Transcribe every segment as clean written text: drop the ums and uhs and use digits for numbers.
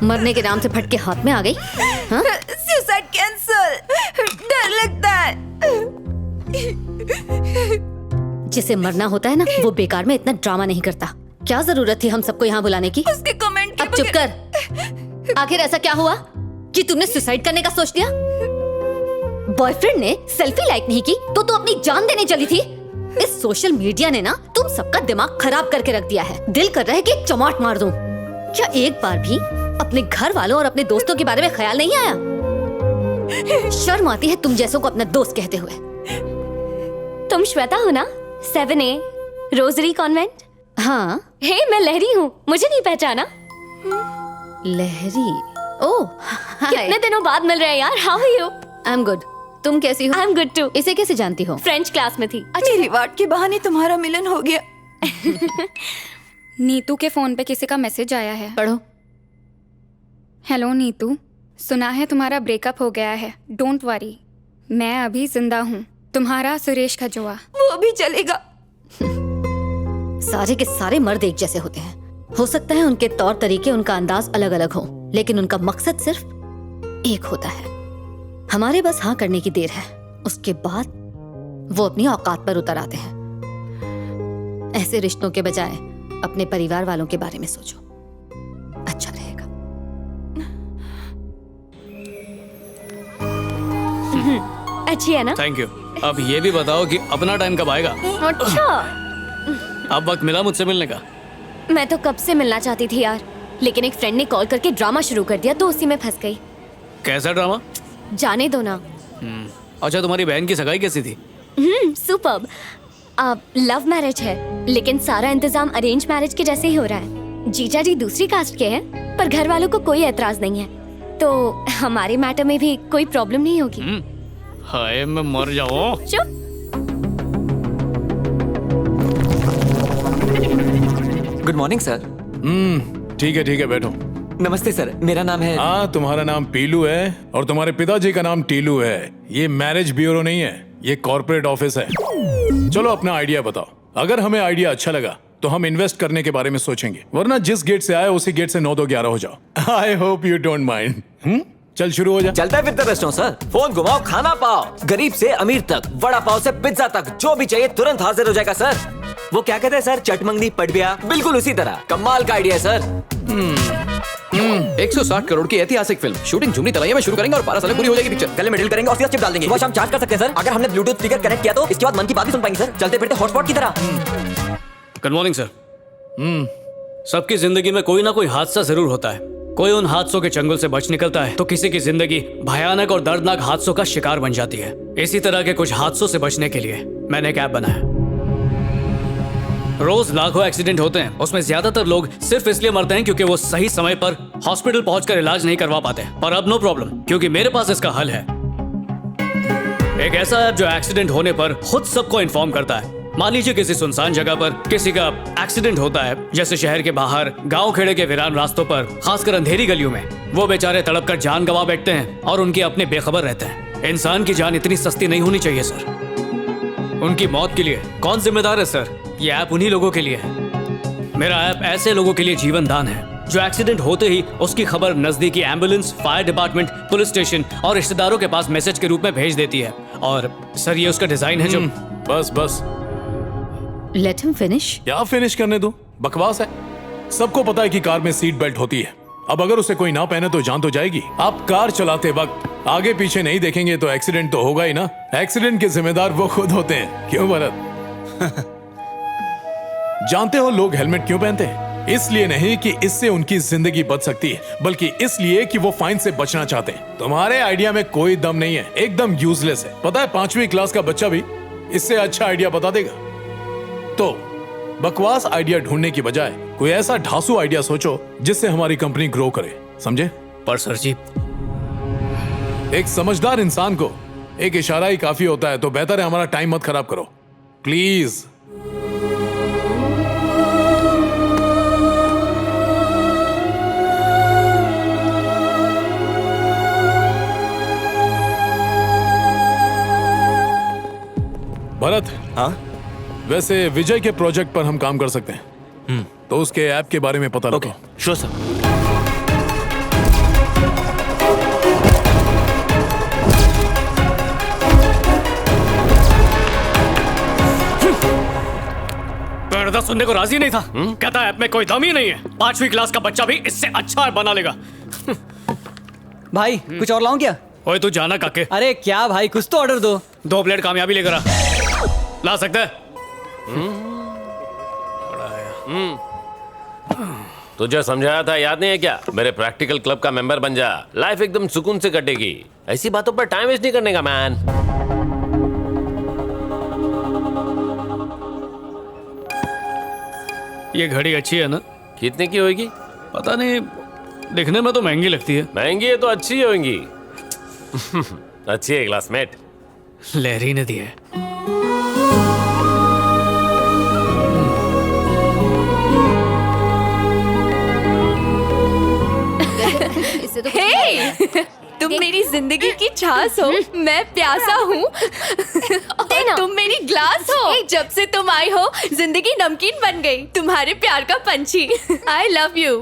मरने के नाम से फटके हाथ में आ गई। हाँ? सुसाइड कैंसल, डर लगता है। जिसे मरना होता है ना, वो बेकार में इतना ड्रामा नहीं करता। क्या जरूरत थी हम सबको यहाँ बुलाने की? उसके कमेंट अब चुप कर। आखिर ऐसा क्या हुआ कि तुमने सुसाइड करने का सोच लिया? बॉयफ्रेंड ने सेल्फी लाइक नहीं की तो तू अपनी जान देने चली थी। इस सोशल मीडिया ने ना तुम सबका दिमाग खराब करके रख दिया है। दिल कर रहा है कि एक चमाट मार दूं। क्या एक बार भी अपने घर वालों और अपने दोस्तों के बारे में ख्याल नहीं आया? शर्म आती है तुम जैसों को अपना दोस्त कहते हुए। तुम श्वेता हो ना? 7A rosary convent. हाँ। हे, मैं लहरी हूँ, मुझे नहीं पहचाना? लहरी? ओह, कितने दिनों बाद मिल रहे हैं यार। How are you? I am good. तुम कैसी हो? I am good too. इसे कैसे जानती हो? फ्रेंच क्लास में थी। मेरी वाट के बहाने तुम्हारा मिलन हो गया। नीतू के फोन पे किसी का मैसेज आया है। पढ़ो। हेलो नीतू, सुना है तुम्हारा ब्रेकअप हो गया है। डोंट वरी, मैं अभी जिंदा हूँ। तुम्हारा सुरेश खजोआ। वो भी चलेगा। सारे के सारे मर्द एक जैसे होते हैं। हो सकता है उनके तौर तरीके, उनका अंदाज अलग अलग हो, लेकिन उनका मकसद सिर्फ एक होता है। हमारे बस हाँ करने की देर है, उसके बाद वो अपनी औकात पर उतर आते हैं। ऐसे रिश्तों के बजाय अपने परिवार वालों के बारे में सोचो, अच्छा रहेगा। अच्छी है ना? Thank you. अब ये भी बताओ कि अपना टाइम कब आएगा? अच्छा, अब वक्त मिला मुझसे मिलने का? मैं तो कब से मिलना चाहती थी यार, लेकिन एक फ्रेंड ने कॉल करके ड्रामा शुरू कर दिया तो उसी में फंस गई। कैसा ड्रामा? जाने दो ना। अच्छा, तुम्हारी बहन की सगाई कैसी थी? सुपर्ब। अब लव मैरिज है, लेकिन सारा इंतजाम अरेंज मैरिज के जैसे ही हो रहा है। जीजा जी दूसरी कास्ट के हैं, पर घर वालों को कोई एतराज नहीं है, तो हमारे मैटर में भी कोई प्रॉब्लम नहीं होगी। हाय, मैं मर जाऊं। चुप। Good morning sir. ठीक है, बैठो। नमस्ते सर, मेरा नाम है। हाँ, तुम्हारा नाम पीलू है और तुम्हारे पिताजी का नाम टीलू है। ये मैरिज ब्यूरो नहीं है, ये कॉर्पोरेट ऑफिस है। चलो अपना आइडिया बताओ। अगर हमें आइडिया अच्छा लगा तो हम इन्वेस्ट करने के बारे में सोचेंगे, वरना जिस गेट से आए उसी गेट से 9 2 11 हो जाओ। I hope you don't mind. चल शुरू हो जा। चलता है फिर तो रेस्टोरेंट सर। फोन घुमाओ, खाना पाओ। गरीब से अमीर तक, वड़ा पाव से पिज्जा तक, जो भी चाहिए तुरंत हाजिर हो जाएगा सर। वो क्या कहते हैं सर, चटमंगनी पटबिया, बिल्कुल उसी तरह। कमाल का आइडिया है सर। 160 करोड़ की ऐतिहासिक फिल्म शूटिंग झुमरी तलैया में शुरू करेंगे और 12 साल में पूरी हो जाएगी पिक्चर। कल मिडिल करेंगे और सीधा चिप डाल देंगे। वो शाम चार्ज कर सकते हैं सर। अगर हमने ब्लूटूथ स्पीकर कनेक्ट किया तो इसके बाद मन की बात भी सुन पाएंगे सर, चलते फिरते हॉटस्पॉट की तरह। Good morning sir. सबकी जिंदगी में कोई ना कोई हादसा जरूर होता है। कोई उन हादसों के चंगुल से बच निकलता है तो किसी की जिंदगी भयानक और दर्दनाक हादसों का शिकार बन जाती है। इसी तरह के कुछ हादसों से बचने के लिए मैंने एक ऐप बनाया। रोज लाखों एक्सीडेंट होते हैं, उसमें ज्यादातर लोग सिर्फ इसलिए मरते हैं क्योंकि वो सही समय पर हॉस्पिटल पहुंचकर इलाज नहीं करवा पाते। पर अब नो प्रॉब्लम, क्योंकि मेरे पास इसका हल है। एक ऐसा ऐप जो एक्सीडेंट होने पर खुद सबको इन्फॉर्म करता है। मान लीजिए किसी सुनसान जगह पर किसी का एक्सीडेंट होता है, जैसे शहर के बाहर, गांव खेड़े के वीरान रास्तों पर, खासकर अंधेरी गलियों में। वो बेचारे तड़प कर जान गंवा बैठते हैं और उनके अपने बेखबर रहते हैं। इंसान की जान इतनी सस्ती नहीं होनी चाहिए सर। उनकी मौत के लिए कौन जिम्मेदार है सर? ये ऐप उन्हीं लोगों के लिए है। मेरा ऐप ऐसे लोगों के लिए जीवन दान है जो एक्सीडेंट होते ही उसकी खबर नजदीकी ambulance, fire department, police station और रिश्तेदारों के पास मैसेज के रूप में भेज देती है। और सर ये उसका डिजाइन है जो बस लेट हिम फिनिश। क्या फिनिश करने दो, बकवास है। सबको पता है कि कार में सीट बेल्ट होती है। अब अगर उसे कोई ना पहने तो जान तो जाएगी। आप कार चलाते वक्त आगे पीछे नहीं देखेंगे तो एक्सीडेंट तो होगा ही ना। एक्सीडेंट के जिम्मेदार वो खुद होते हैं, क्यों भरत? जानते हो लोग हेलमेट क्यों पहनते हैं? इसलिए नहीं कि इससे उनकी जिंदगी बच सकती है, बल्कि इसलिए कि वो फाइन से बचना चाहते हैं। तुम्हारे आइडिया में कोई दम नहीं है, एकदम यूजलेस है। पता है 5वीं क्लास का बच्चा भी इससे अच्छा आइडिया बता देगा। तो बकवास आइडिया ढूंढने की बजाय कोई ऐसा ढासू आइडिया सोचो जिससे हमारी कंपनी ग्रो करे, समझे? पर सर जी, एक समझदार इंसान को एक इशारा ही काफी होता है, तो बेहतर है हमारा टाइम मत खराब करो प्लीज। भरत। हाँ? वैसे विजय के प्रोजेक्ट पर हम काम कर सकते हैं, तो उसके ऐप के बारे में पता लगाओ। Sure sir. ज्यादा सुनने को राजी नहीं था। कहता है ऐप में कोई दम ही नहीं है, 5वीं क्लास का बच्चा भी इससे अच्छा बना लेगा। भाई कुछ और लाऊं क्या? ओए तू जाना काके। अरे क्या भाई, कुछ तो ऑर्डर दो। 2 प्लेट कामयाबी लेकर आ। ला सकता है? तुझे समझाया था, याद नहीं है क्या? मेरे प्रैक्टिकल क्लब का मेंबर बन जा, लाइफ एकदम सुकून से कटेगी। ऐसी बातों पर टाइम वेस्ट नहीं करने का मैन। ये घड़ी अच्छी है ना? कितने की होगी? पता नहीं, दिखने में तो महंगी लगती है। महंगी है तो अच्छी होगी। अच्छी है क्लासमेट। लहरी ने दी है। इससे तो तुम मेरी जिंदगी की छास हो, मैं प्यासा हूँ और तुम मेरी ग्लास हो। जब से तुम आई हो जिंदगी नमकीन बन गई, तुम्हारे प्यार का पंछी। I love you.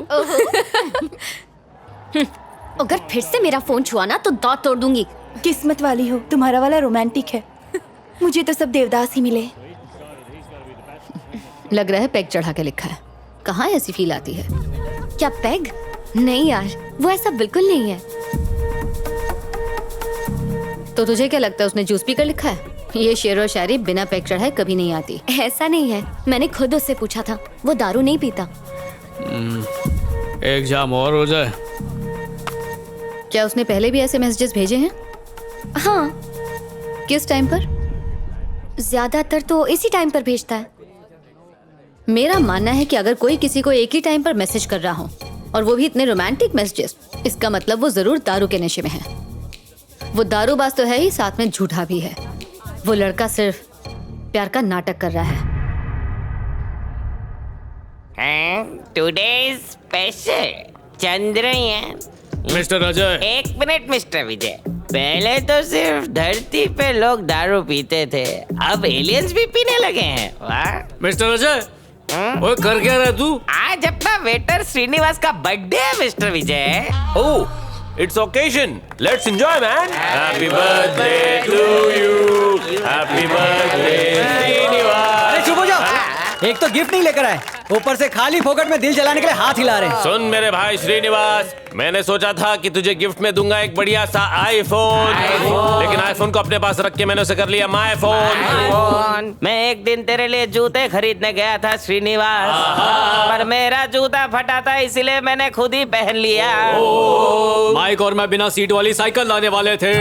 अगर फिर से मेरा फोन छुआ ना तो दांत तोड़ दूंगी। किस्मत वाली हो, तुम्हारा वाला रोमांटिक है। मुझे तो सब देवदास ही मिले। लग रहा है पैक चढ़ा के लिखा है। कहाँ ऐसी फील आती है? क्या पैग? नहीं यार, वो ऐसा बिल्कुल नहीं है। तो तुझे क्या लगता है उसने जूस पी कर लिखा है? ये शेर और शायरी बिना पैक चढ़ाए कभी नहीं आती। ऐसा नहीं है, मैंने खुद उससे पूछा था, वो दारू नहीं पीता। एक जाम और हो जाए। क्या उसने पहले भी ऐसे मैसेजेस भेजे हैं? हाँ, किस टाइम पर? ज्यादातर तो इसी टाइम पर भेजता है। मेरा मानना है कि अगर कोई किसी को एक ही टाइम पर मैसेज कर रहा हो और वो भी इतने रोमांटिक मैसेजेस, इसका मतलब वो जरूर दारू के नशे में है। वो दारूबाज तो है ही, साथ में झूठा भी है। वो लड़का सिर्फ प्यार का नाटक कर रहा है। Today special Chandrayaan. Mister Ajay. एक मिनट मिस्टर विजय, पहले तो सिर्फ धरती पे लोग दारू पीते थे, अब एलियंस भी पीने लगे हैं। वाह मिस्टर अजय, ओए कर क्या रहा है तू? आज अपना वेटर श्रीनिवास का बर्थडे है mister Vijay. Oh, it's occasion, let's enjoy man. Happy birthday to you, happy birthday Srinivas. अरे चुप हो जाओ, एक तो गिफ्ट नहीं लेकर आए, ऊपर से खाली फोकट में दिल जलाने के लिए हाथ हिला रहे हैं। सुन मेरे भाई श्रीनिवास, मैंने सोचा था कि तुझे गिफ्ट में दूंगा एक बढ़िया सा आईफोन, लेकिन आईफोन को अपने पास रख के मैंने उसे कर लिया माय फोन। मैं एक दिन तेरे लिए जूते खरीदने गया था श्रीनिवास, पर मेरा जूता फटा था, इसलिए मैंने खुद ही पहन लिया। माइक और मैं बिना सीट वाली साइकिल लाने वाले थे,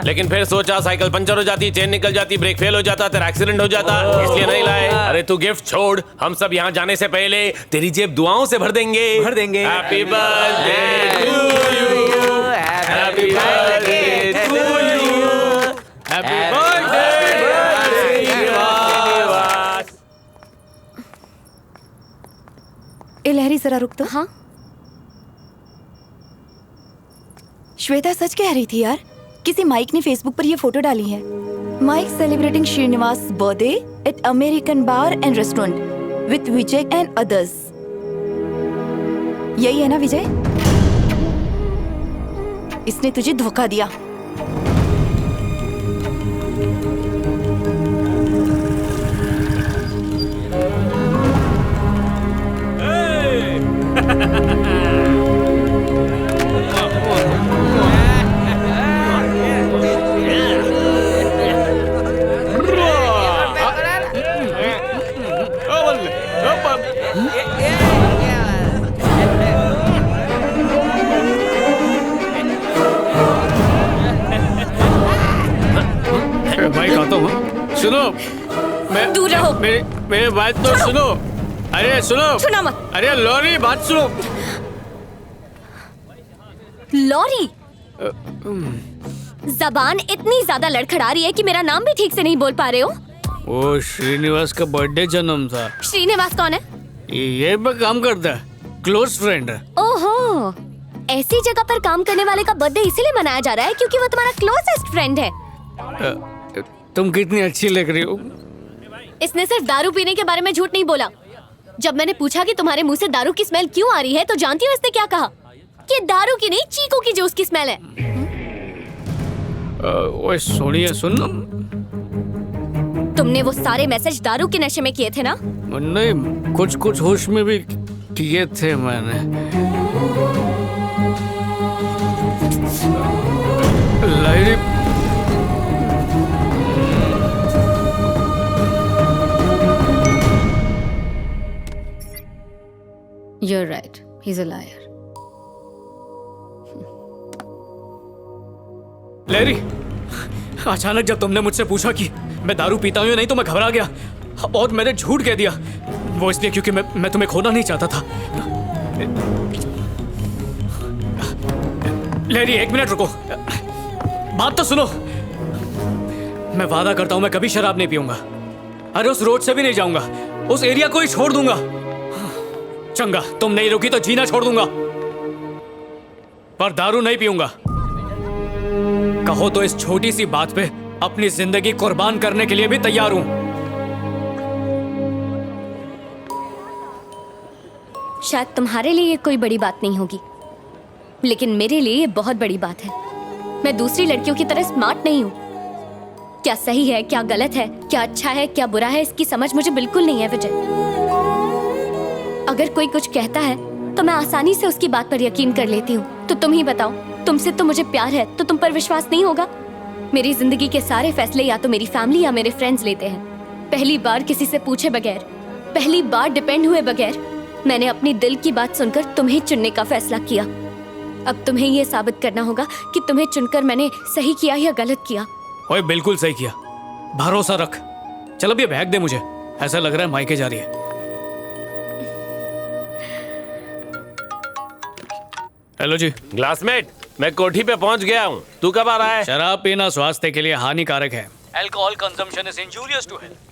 लेकिन फिर सोचा साइकिल पंचर हो जाती, चेन निकल जाती, ब्रेक फेल हो जाता, तेरा एक्सीडेंट हो जाता, इसलिए नहीं लाए। अरे तू गिफ्ट छोड़, हम सब यहाँ जाने से पहले तेरी जेब दुआओं से भर देंगे। Happy birthday to you, happy birthday to you, happy birthday Srinivas. ए लहरी जरा रुक तो। हाँ, श्वेता सच कह रही थी यार, किसी माइक ने फेसबुक पर ये फोटो डाली है। Mike celebrating Srinivas birthday at American bar and restaurant with Vijay and others. यही है ना विजय? इसने तुझे धोखा दिया। भाई खाता हूँ। सुनो, मैं दूर रहो। मेरे बात तो सुनो। अरे सुनो, सुना मत। अरे लॉरी बात सुनो। लॉरी, जबान इतनी ज्यादा लड़खड़ा रही है कि मेरा नाम भी ठीक से नहीं बोल पा रहे हो। वो श्रीनिवास का बर्थडे जन्म था। श्रीनिवास कौन है? ये पे काम करता है, क्लोज फ्रेंड है। ओहो, ऐसी जगह पर काम करने वाले का बर्थडे इसीलिए मनाया जा रहा है क्योंकि वो तुम्हारा क्लोजेस्ट फ्रेंड है। तुम कितनी अच्छी लग रही हो। इसने सिर्फ दारू पीने के बारे में झूठ नहीं बोला। जब मैंने पूछा कि तुम्हारे मुंह से दारू की स्मेल क्यों आ रही है, तो जानती हो इसने क्या कहा? कि दारू की नहीं, चीकू की जूस की स्मेल है। ओए सोनिया सुन, तुमने वो सारे मैसेज दारू के नशे में किए थे ना? नहीं, कुछ कुछ होश में भी किए थे मैंने। Lahiri, You're right. He's a liar. लहरी, अचानक जब तुमने मुझसे पूछा कि मैं दारू पीता हूँ या नहीं तो मैं घबरा गया और मैंने झूठ कह दिया। वो इसलिए क्योंकि मैं तुम्हें खोना नहीं चाहता था। लहरी, 1 मिनट रुको, बात तो सुनो। मैं वादा करता हूं मैं कभी शराब नहीं पीऊंगा। अरे उस रोड से भी नहीं जाऊंगा, उस एरिया को ही छोड़ दूंगा। चंगा, तुम नहीं रुकी तो जीना छोड़ दूंगा, पर दारू नहीं पीऊंगा। कहो तो इस छोटी सी बात पे अपनी जिंदगी कुर्बान करने के लिए भी तैयार हूं। शायद तुम्हारे लिए ये कोई बड़ी बात नहीं होगी, लेकिन मेरे लिए ये बहुत बड़ी बात है। मैं दूसरी लड़कियों की तरह स्मार्ट नहीं हूँ। क्या सही है, क्या गलत है, क्या अच्छा है, क्या बुरा है, इसकी समझ मुझे बिल्कुल नहीं है विजय। अगर कोई कुछ कहता है तो मैं आसानी से उसकी बात पर यकीन कर लेती हूँ। तो तुम ही बताओ, तुमसे तो मुझे प्यार है तो तुम पर विश्वास नहीं होगा? मेरी जिंदगी के सारे फैसले या तो मेरी फैमिली या मेरे फ्रेंड्स लेते हैं। पहली बार किसी से पूछे बगैर, पहली बार डिपेंड हुए बगैर मैंने अपनी दिल की बात सुनकर तुम्हें चुनने का फैसला किया। अब तुम्हें यह साबित करना होगा कि तुम्हें चुनकर मैंने सही किया या गलत किया। ओए, बिल्कुल सही किया, भरोसा रख। चल अब ये बैग दे मुझे, ऐसा लग रहा है मायके जा रही है। हेलो जी। क्लासमेट, मैं कोठी पे पहुंच गया हूँ, तू कब आ रहा है? शराब पीना स्वास्थ्य के लिए हानिकारक है। Alcohol consumption is injurious to health.